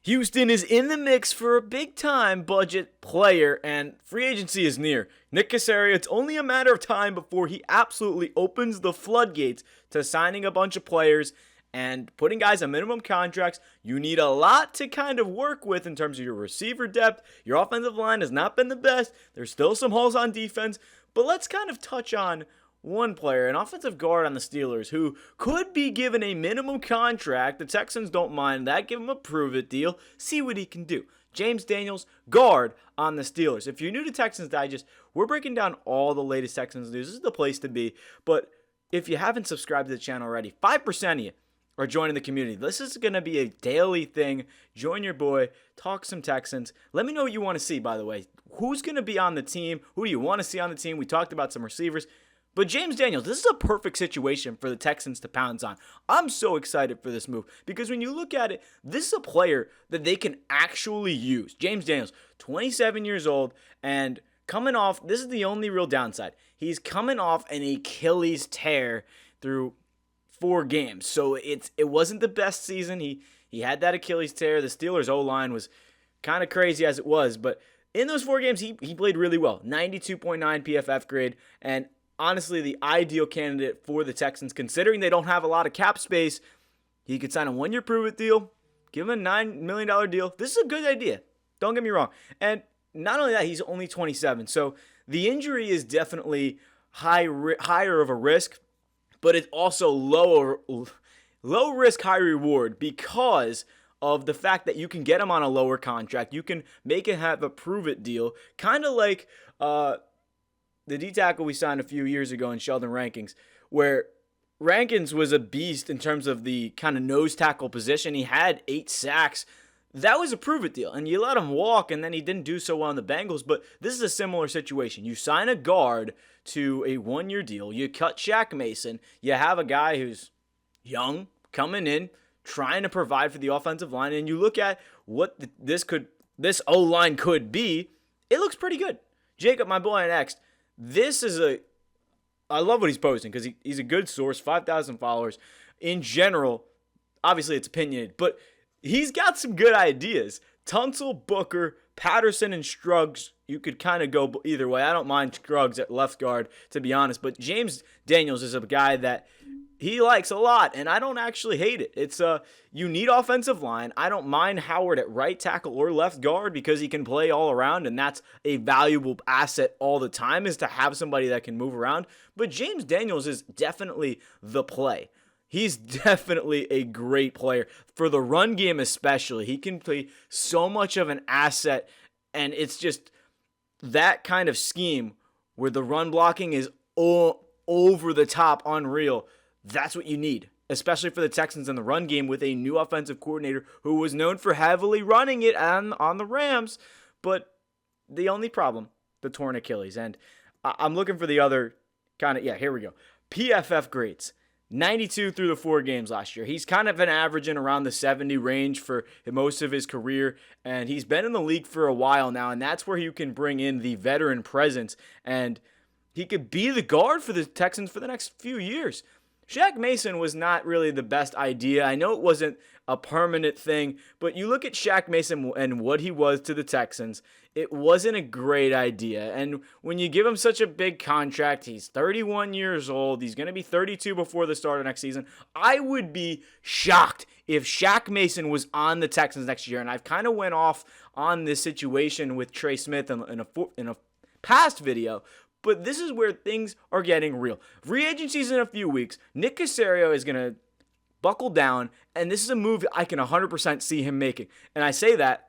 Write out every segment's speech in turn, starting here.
Houston is in the mix for a big-time budget player, and free agency is near. Nick Caserio, it's only a matter of time before he absolutely opens the floodgates to signing a bunch of players and putting guys on minimum contracts. You need a lot to kind of work with in terms of your receiver depth. Your offensive line has not been the best. There's still some holes on defense, but let's kind of touch on one player, an offensive guard on the Steelers, who could be given a minimum contract. The Texans don't mind that. Give him a prove-it deal. See what he can do. James Daniels, guard on the Steelers. If you're new to Texans Digest, we're breaking down all the latest Texans news. This is the place to be. But if you haven't subscribed to the channel already, 5% of you are joining the community. This is going to be a daily thing. Join your boy. Talk some Texans. Let me know what you want to see, by the way. Who's going to be on the team? Who do you want to see on the team? We talked about some receivers. But James Daniels, this is a perfect situation for the Texans to pounce on. I'm so excited for this move because when you look at it, this is a player that they can actually use. James Daniels, 27 years old, and coming off, this is the only real downside. He's coming off an Achilles tear through 4 games. So it wasn't the best season. He had that Achilles tear. The Steelers' O-line was kind of crazy as it was, but in those 4 games, he played really well. 92.9 PFF grade, and honestly, the ideal candidate for the Texans, considering they don't have a lot of cap space. He could sign a 1-year prove-it deal, give him a $9 million deal. This is a good idea. Don't get me wrong. And not only that, he's only 27. So the injury is definitely higher of a risk, but it's also low risk, high reward because of the fact that you can get him on a lower contract. You can make him have a prove-it deal, kind of like the D-tackle we signed a few years ago in Sheldon Rankins, where Rankins was a beast in terms of the kind of nose tackle position. He had 8 sacks. That was a prove-it deal, and you let him walk, and then he didn't do so well in the Bengals, but this is a similar situation. You sign a guard to a 1-year deal. You cut Shaq Mason. You have a guy who's young, coming in, trying to provide for the offensive line, and you look at what this O-line could be. It looks pretty good. Jacob, my boy on X, I love what he's posting because he's a good source, 5,000 followers. In general, obviously it's opinionated, but he's got some good ideas. Tunsil, Booker, Patterson, and Struggs, you could kind of go either way. I don't mind Struggs at left guard, to be honest, but James Daniels is a guy that he likes a lot, and I don't actually hate it. It's you need offensive line. I don't mind Howard at right tackle or left guard because he can play all around, and that's a valuable asset all the time is to have somebody that can move around. But James Daniels is definitely the play. He's definitely a great player. For the run game especially, he can play so much of an asset, and it's just that kind of scheme where the run blocking is over the top, unreal. That's what you need, especially for the Texans in the run game with a new offensive coordinator who was known for heavily running it on the Rams. But the only problem, the torn Achilles. And I'm looking for the other kind of, here we go. PFF grades, 92 through the 4 games last year. He's kind of been averaging around the 70 range for most of his career, and he's been in the league for a while now, and that's where you can bring in the veteran presence, and he could be the guard for the Texans for the next few years. Shaq Mason was not really the best idea. I know it wasn't a permanent thing, but you look at Shaq Mason and what he was to the Texans, it wasn't a great idea. And when you give him such a big contract, he's 31 years old, he's going to be 32 before the start of next season. I would be shocked if Shaq Mason was on the Texans next year. And I've kind of went off on this situation with Trey Smith in a past video, but this is where things are getting real. Free agency's in a few weeks. Nick Caserio is going to buckle down, and this is a move I can 100% see him making. And I say that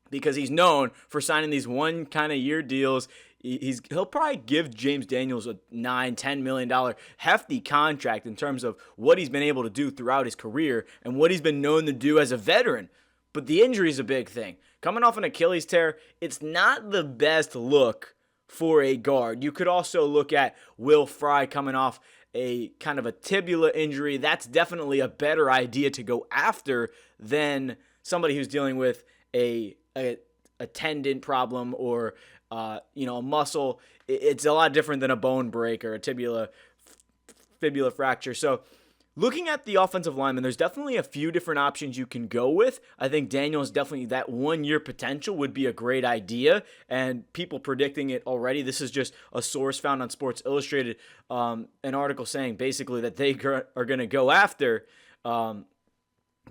because he's known for signing these one kind of year deals. He'll probably give James Daniels a $9-10 million hefty contract in terms of what he's been able to do throughout his career and what he's been known to do as a veteran. But the injury is a big thing. Coming off an Achilles tear, it's not the best look for a guard. You could also look at Will Fry coming off a kind of a tibia injury. That's definitely a better idea to go after than somebody who's dealing with a tendon problem or a muscle. It's a lot different than a bone break or a fibula fracture. So Looking at the offensive lineman, there's definitely a few different options you can go with. I think Daniels definitely, that 1-year potential would be a great idea, and people predicting it already. This is just a source found on Sports Illustrated, an article saying basically that they are going to go after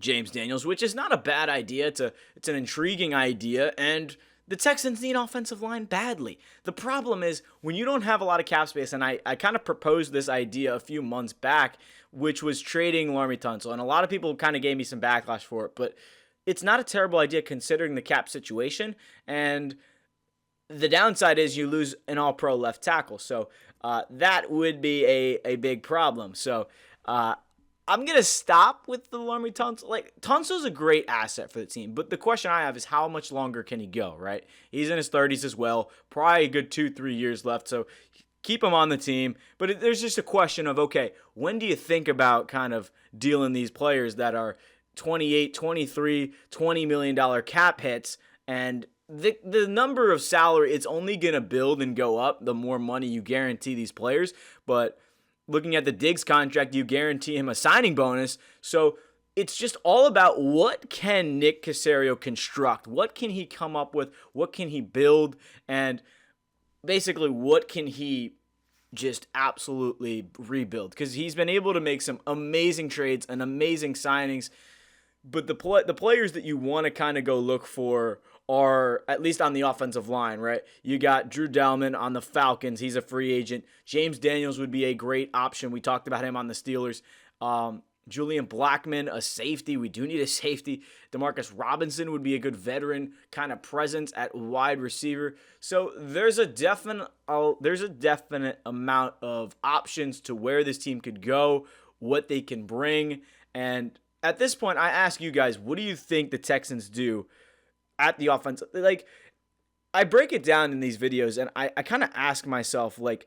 James Daniels, which is not a bad idea. It's an intriguing idea, and the Texans need offensive line badly. The problem is when you don't have a lot of cap space, and I kind of proposed this idea a few months back, which was trading Laremy Tunsil, and a lot of people kind of gave me some backlash for it, but it's not a terrible idea considering the cap situation, and the downside is you lose an all-pro left tackle, so that would be a big problem. So I'm going to stop with the Laremy Tunsil. Like, Tunsil's a great asset for the team, but the question I have is how much longer can he go, right? He's in his 30s as well, probably a good 2-3 years left, so keep him on the team. But there's just a question of, okay, when do you think about kind of dealing these players that are 28, 23, $20 million cap hits, and the number of salary, it's only going to build and go up the more money you guarantee these players. But looking at the Diggs contract, you guarantee him a signing bonus. So it's just all about what can Nick Caserio construct? What can he come up with? What can he build? And basically, what can he just absolutely rebuild? Because he's been able to make some amazing trades and amazing signings. But the players that you want to kind of go look for are, at least on the offensive line, right? You got Drew Dalman on the Falcons. He's a free agent. James Daniels would be a great option. We talked about him on the Steelers. Julian Blackmon, a safety. We do need a safety. Demarcus Robinson would be a good veteran kind of presence at wide receiver. So there's a definite amount of options to where this team could go, what they can bring. And at this point, I ask you guys, what do you think the Texans do at the offense? Like, I break it down in these videos, and I kind of ask myself, like,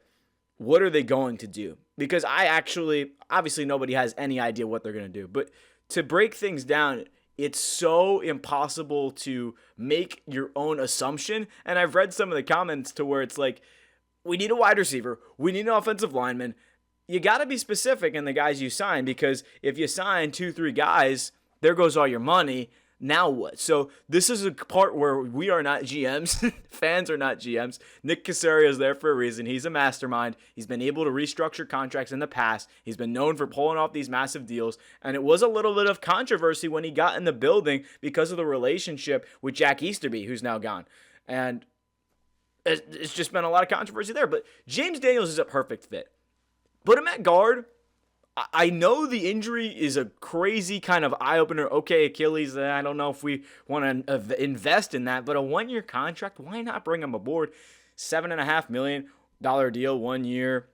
what are they going to do? Because obviously nobody has any idea what they're going to do. But to break things down, it's so impossible to make your own assumption. And I've read some of the comments to where it's like, we need a wide receiver. We need an offensive lineman. You got to be specific in the guys you sign, because if you sign 2-3 guys, there goes all your money. Now what? So this is a part where we are not GMs. Fans are not GMs. Nick Caserio is there for a reason. He's a mastermind. He's been able to restructure contracts in the past. He's been known for pulling off these massive deals. And it was a little bit of controversy when he got in the building because of the relationship with Jack Easterby, who's now gone. And it's just been a lot of controversy there. But James Daniels is a perfect fit. Put him at guard. I know the injury is a crazy kind of eye-opener. Okay, Achilles, I don't know if we want to invest in that, but a 1-year contract, why not bring him aboard? $7.5 million deal, 1 year,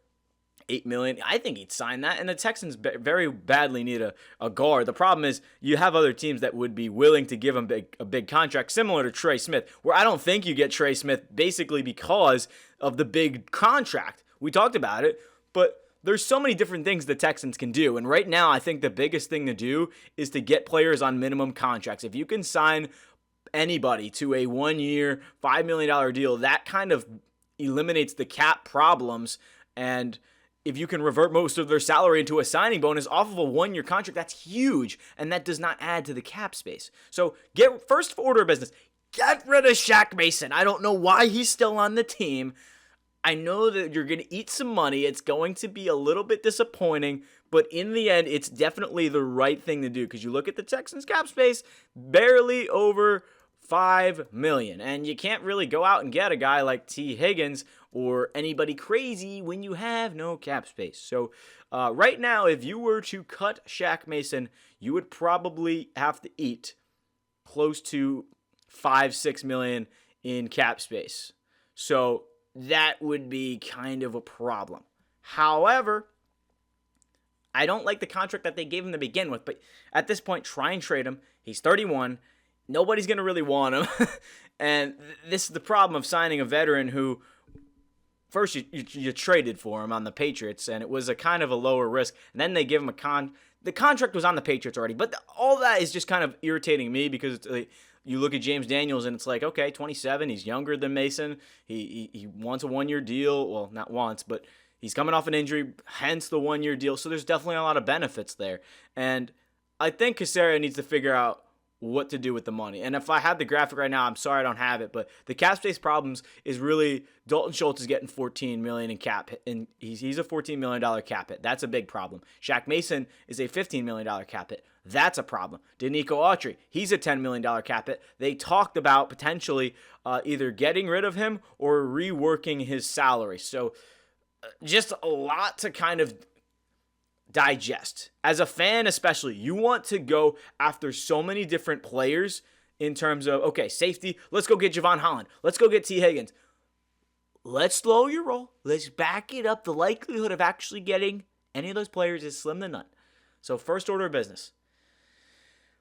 $8 million. I think he'd sign that, and the Texans very badly need a guard. The problem is you have other teams that would be willing to give him a big contract, similar to Trey Smith, where I don't think you get Trey Smith basically because of the big contract. We talked about it, but there's so many different things the Texans can do. And right now, I think the biggest thing to do is to get players on minimum contracts. If you can sign anybody to a 1-year, $5 million deal, that kind of eliminates the cap problems. And if you can revert most of their salary into a signing bonus off of a 1-year contract, that's huge. And that does not add to the cap space. So first order of business, get rid of Shaq Mason. I don't know why he's still on the team. I know that you're going to eat some money. It's going to be a little bit disappointing, but in the end, it's definitely the right thing to do, because you look at the Texans cap space, barely over $5 million, and you can't really go out and get a guy like T. Higgins or anybody crazy when you have no cap space. So right now, if you were to cut Shaq Mason, you would probably have to eat close to $5-6 million in cap space. So that would be kind of a problem. However, I don't like the contract that they gave him to begin with, but at this point, try and trade him. He's 31. Nobody's going to really want him. And this is the problem of signing a veteran who, first, you traded for him on the Patriots, and it was a kind of a lower risk. And then they give him the contract was on the Patriots already. But all that is just kind of irritating me, because it's like, you look at James Daniels, and it's like, okay, 27, he's younger than Mason. He wants a 1-year deal. Well, not once, but He's coming off an injury, hence the 1-year deal. So there's definitely a lot of benefits there. And I think Caserio needs to figure out what to do with the money. And if I had the graphic right now, I'm sorry I don't have it, but the cap space problems is really Dalton Schultz is getting $14 million in cap hit, and he's a $14 million cap hit. That's a big problem. Shaq Mason is a $15 million cap hit. That's a problem. DeMeco Autry, he's a $10 million cap hit. They talked about potentially either getting rid of him or reworking his salary. So just a lot to kind of digest. As a fan especially, you want to go after so many different players in terms of, okay, safety, let's go get Javon Holland. Let's go get T. Higgins. Let's slow your roll. Let's back it up. The likelihood of actually getting any of those players is slim to none. So first order of business,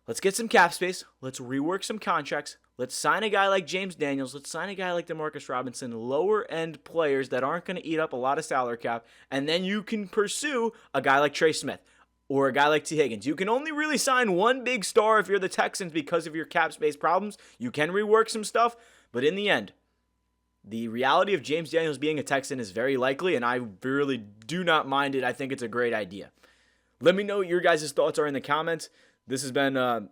let's get some cap space. Let's rework some contracts. Let's sign a guy like James Daniels. Let's sign a guy like Demarcus Robinson, lower-end players that aren't going to eat up a lot of salary cap. And then you can pursue a guy like Trey Smith or a guy like T. Higgins. You can only really sign one big star if you're the Texans because of your cap space problems. You can rework some stuff, but in the end, the reality of James Daniels being a Texan is very likely, and I really do not mind it. I think it's a great idea. Let me know what your guys' thoughts are in the comments. This has been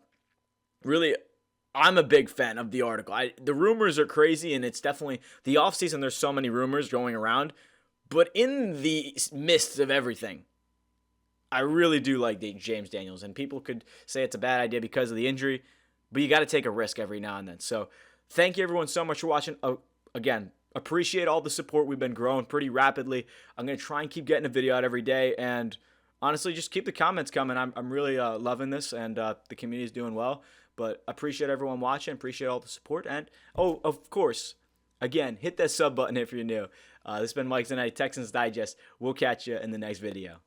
really... I'm a big fan of the article. The rumors are crazy, and it's definitely the offseason. There's so many rumors going around. But in the midst of everything, I really do like James Daniels. And people could say it's a bad idea because of the injury, but you got to take a risk every now and then. So thank you, everyone, so much for watching. Again, appreciate all the support. We've been growing pretty rapidly. I'm going to try and keep getting a video out every day. And honestly, just keep the comments coming. I'm really loving this, and the community is doing well. But appreciate everyone watching. Appreciate all the support. And, oh, of course, again, hit that sub button if you're new. This has been Mike Zanetti, Texans Digest. We'll catch you in the next video.